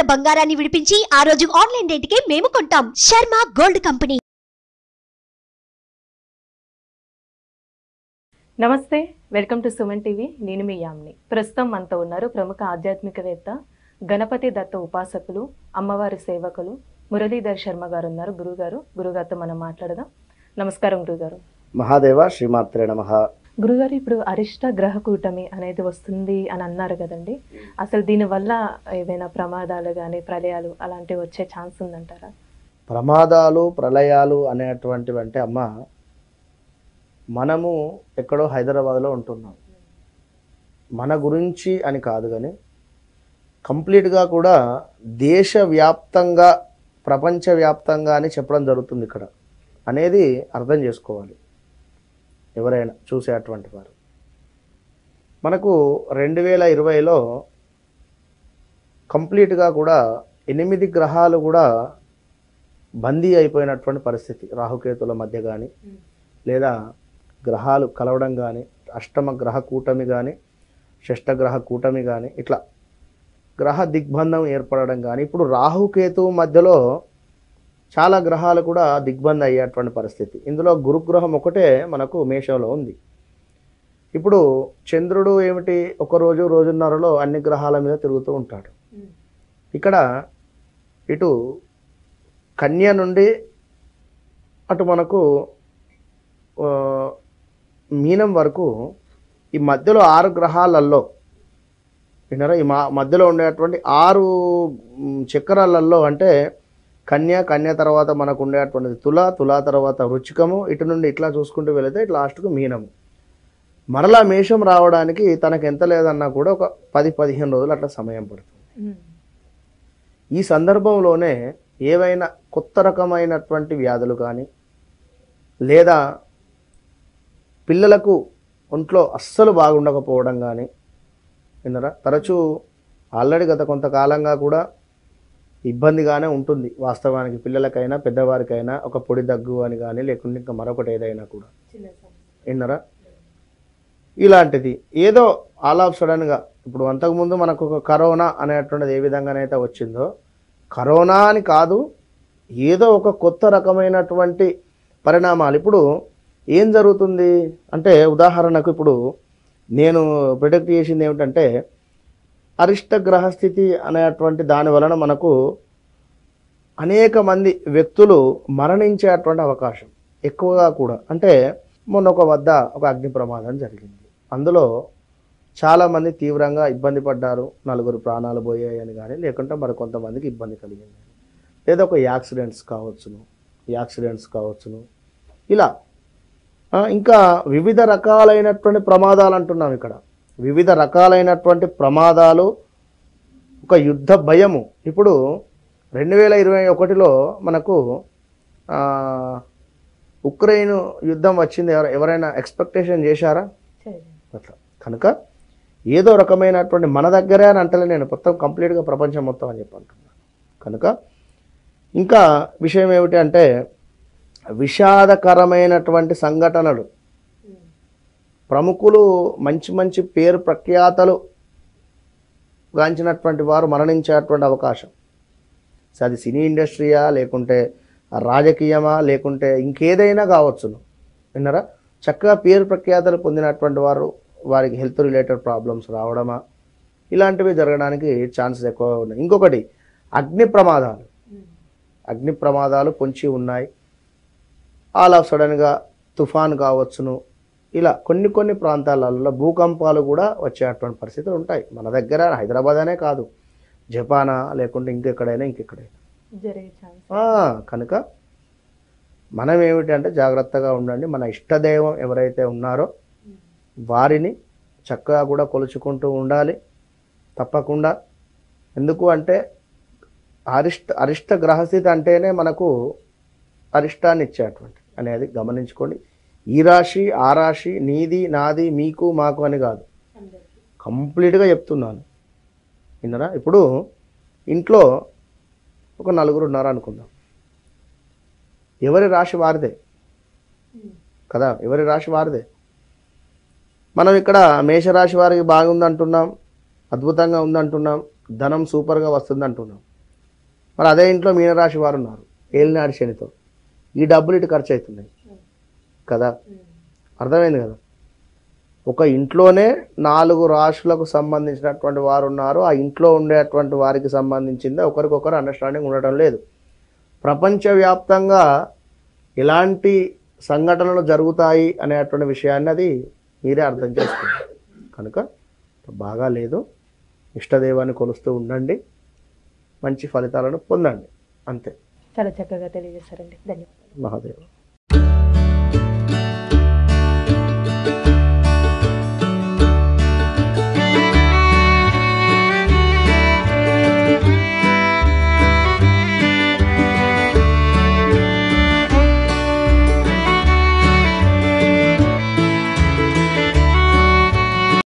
గ్రాముల బంగారాన్ని విడిపించి ఆ రోజు ఆన్లైన్ రేటుకే మేము కొంటాం. Sharma gold company. నమస్తే, వెల్కమ్ టు సుమన్ టీవీ. నేను మీ యామ్ని. ప్రస్తుతం మనతో ఉన్నారు ప్రముఖ ఆధ్యాత్మికవేత్త, గణపతి దత్త ఉపాసకులు, అమ్మవారి సేవకులు మురళీధర్ శర్మ గారు ఉన్నారు. గురుగారితో మనం మాట్లాడదాం. నమస్కారం గురుగారు. మహాదేవ శ్రీమాత్రే నమః. గురుగారు, ఇప్పుడు అరిష్ట గ్రహ కూటమి అనేది వస్తుంది అని అన్నారు కదండి. అసలు దీనివల్ల ఏదైనా ప్రమాదాలు కానీ ప్రళయాలు అలాంటివి వచ్చే ఛాన్స్ ఉందంటారా? ప్రమాదాలు ప్రళయాలు అనేటువంటివి అంటే అమ్మ, మనము ఎక్కడో హైదరాబాద్లో ఉంటున్నాం, మన గురించి అని కాదు కానీ కంప్లీట్గా కూడా దేశవ్యాప్తంగా ప్రపంచవ్యాప్తంగా అని చెప్పడం జరుగుతుంది ఇక్కడ అనేది అర్థం చేసుకోవాలి ఎవరైనా చూసేటువంటి వారు. మనకు 2020లో కంప్లీట్గా కూడా 8 గ్రహాలు కూడా బందీ అయిపోయినటువంటి పరిస్థితి. రాహుకేతుల మధ్య కానీ, లేదా గ్రహాలు కలవడం కానీ, అష్టమ గ్రహ కూటమి కానీ, షష్టగ్రహ కూటమి కానీ, ఇట్లా గ్రహ దిగ్బంధం ఏర్పడడం కానీ, ఇప్పుడు రాహుకేతువు మధ్యలో చాలా గ్రహాలు కూడా దిగ్బంధం అయ్యేటువంటి పరిస్థితి. ఇందులో గురుగ్రహం ఒకటే మనకు మేషంలో ఉంది. ఇప్పుడు చంద్రుడు ఏమిటి, ఒకరోజు రోజున్నరలో అన్ని గ్రహాల మీద తిరుగుతూ ఉంటాడు. ఇక్కడ ఇటు కన్య నుండి అటు మనకు మీనం వరకు ఈ మధ్యలో 6 గ్రహాలలో విన్నారా, ఈ మధ్యలో ఉండేటువంటి 6 చక్రాలలో అంటే కన్య తర్వాత మనకు ఉండేటువంటిది తుల తర్వాత వృచ్చికము, ఇటు నుండి ఇట్లా చూసుకుంటూ వెళితే ఇట్లా లాస్ట్కు మీనము. మరలా మేషం రావడానికి తనకు ఎంత లేదన్నా కూడా ఒక 10-15 రోజులు అట్లా సమయం పడుతుంది. ఈ సందర్భంలోనే ఏవైనా కొత్త రకమైనటువంటి వ్యాధులు కానీ, లేదా పిల్లలకు ఒంట్లో అస్సలు బాగుండకపోవడం కానీ విన్నారా, తరచూ ఆల్రెడీ గత కొంతకాలంగా కూడా ఇబ్బందిగానే ఉంటుంది వాస్తవానికి. పిల్లలకైనా పెద్దవారికైనా ఒక పొడి దగ్గు అని కానీ, లేకుంటే ఇంకా మరొకటి ఏదైనా కూడా విన్నారా, ఇలాంటిది ఏదో ఆల్ ఆఫ్ సడన్గా. ఇప్పుడు అంతకుముందు మనకు ఒక కరోనా అనేటువంటిది ఏ విధంగానైతే వచ్చిందో, కరోనా అని కాదు, ఏదో ఒక కొత్త రకమైనటువంటి పరిణామాలు. ఇప్పుడు ఏం జరుగుతుంది అంటే, ఉదాహరణకు ఇప్పుడు నేను ప్రిడిక్ట్ చేసింది ఏమిటంటే, అరిష్ట గ్రహస్థితి అనేటువంటి దాని వలన మనకు అనేక మంది వ్యక్తులు మరణించేటువంటి అవకాశం ఎక్కువగా కూడా. అంటే మొన్న ఒక అగ్ని ప్రమాదం జరిగింది, అందులో చాలామంది తీవ్రంగా ఇబ్బంది పడ్డారు. 4 ప్రాణాలు పోయాయని కానీ, లేకుంటే మరికొంతమందికి ఇబ్బంది కలిగింది, లేదా ఒక యాక్సిడెంట్స్ కావచ్చును ఇలా ఇంకా వివిధ రకాలైనటువంటి ప్రమాదాలు అంటున్నాం ఇక్కడ. వివిధ రకాలైనటువంటి ప్రమాదాలు, ఒక యుద్ధ భయము. ఇప్పుడు 2021లో మనకు ఉక్రెయిన్ యుద్ధం వచ్చింది. ఎవరైనా ఎక్స్పెక్టేషన్ చేశారా? అట్లా కనుక ఏదో రకమైనటువంటి మన దగ్గరే అని అంటలే నేను, మొత్తం కంప్లీట్గా ప్రపంచం మొత్తం అని చెప్పి అంటున్నాను. కనుక ఇంకా విషయం ఏమిటి అంటే, విషాదకరమైనటువంటి సంఘటనలు, ప్రముఖులు మంచి పేరు ప్రఖ్యాతలు గాంచినటువంటి వారు మరణించేటువంటి అవకాశం. అది సినీ ఇండస్ట్రీయా, లేకుంటే రాజకీయమా, లేకుంటే ఇంకేదైనా కావచ్చును విన్నారా, చక్కగా పేరు ప్రఖ్యాతలు పొందినటువంటి వారు, వారికి హెల్త్ రిలేటెడ్ ప్రాబ్లమ్స్ రావడమా, ఇలాంటివి జరగడానికి ఛాన్సెస్ ఎక్కువగా ఉన్నాయి. ఇంకొకటి అగ్ని ప్రమాదాలు పొంచి ఉన్నాయి. ఆల్ ఆఫ్ సడన్గా తుఫాన్ కావచ్చును. ఇలా కొన్ని ప్రాంతాలలో భూకంపాలు కూడా వచ్చేటువంటి పరిస్థితులు ఉంటాయి. మన దగ్గర హైదరాబాద్ అనే కాదు, జపానా, లేకుంటే ఇంకెక్కడైనా కనుక మనం ఏమిటి అంటే జాగ్రత్తగా ఉండండి. మన ఇష్టదైవం ఎవరైతే ఉన్నారో వారిని చక్కగా కూడా కొలుచుకుంటూ ఉండాలి తప్పకుండా. ఎందుకు అంటే అరిష్ట గ్రహస్థితి అంటేనే మనకు అరిష్టాన్ని ఇచ్చేటువంటి అనేది గమనించుకోండి. ఈ రాశి ఆ రాశి, నీది నాది, మీకు మాకు అని కాదు, కంప్లీట్గా చెప్తున్నాను విన్నారా. ఇప్పుడు ఇంట్లో ఒక 4 ఉన్నారు అనుకుందాం, ఎవరి రాశి వారిదే కదా, ఎవరి రాశి వారిదే. మనం ఇక్కడ మేషరాశి వారికి బాగుంది అంటున్నాం, అద్భుతంగా ఉంది అంటున్నాం, ధనం సూపర్గా వస్తుంది అంటున్నాం. మరి అదే ఇంట్లో మీనరాశి వారు ఉన్నారు ఏలినాడి శనితో, ఈ డబ్బులు ఇటు ఖర్చు అవుతున్నాయి కదా, అర్థమైంది కదా. ఒక ఇంట్లోనే 4 రాశులకు సంబంధించినటువంటి వారు ఉన్నారు, ఆ ఇంట్లో ఉండేటువంటి వారికి సంబంధించింది ఒకరికొకరు అండర్స్టాండింగ్ ఉండటం లేదు. ప్రపంచవ్యాప్తంగా ఎలాంటి సంఘటనలు జరుగుతాయి అనేటువంటి విషయాన్ని అది మీరే అర్థం చేసుకోండి. కనుక బాగా లేదు, ఇష్టదైవాన్ని కొలుస్తూ ఉండండి, మంచి ఫలితాలను పొందండి, అంతే. చాలా చక్కగా తెలియజేశారండి, ధన్యవాదాలు. మహాదేవ.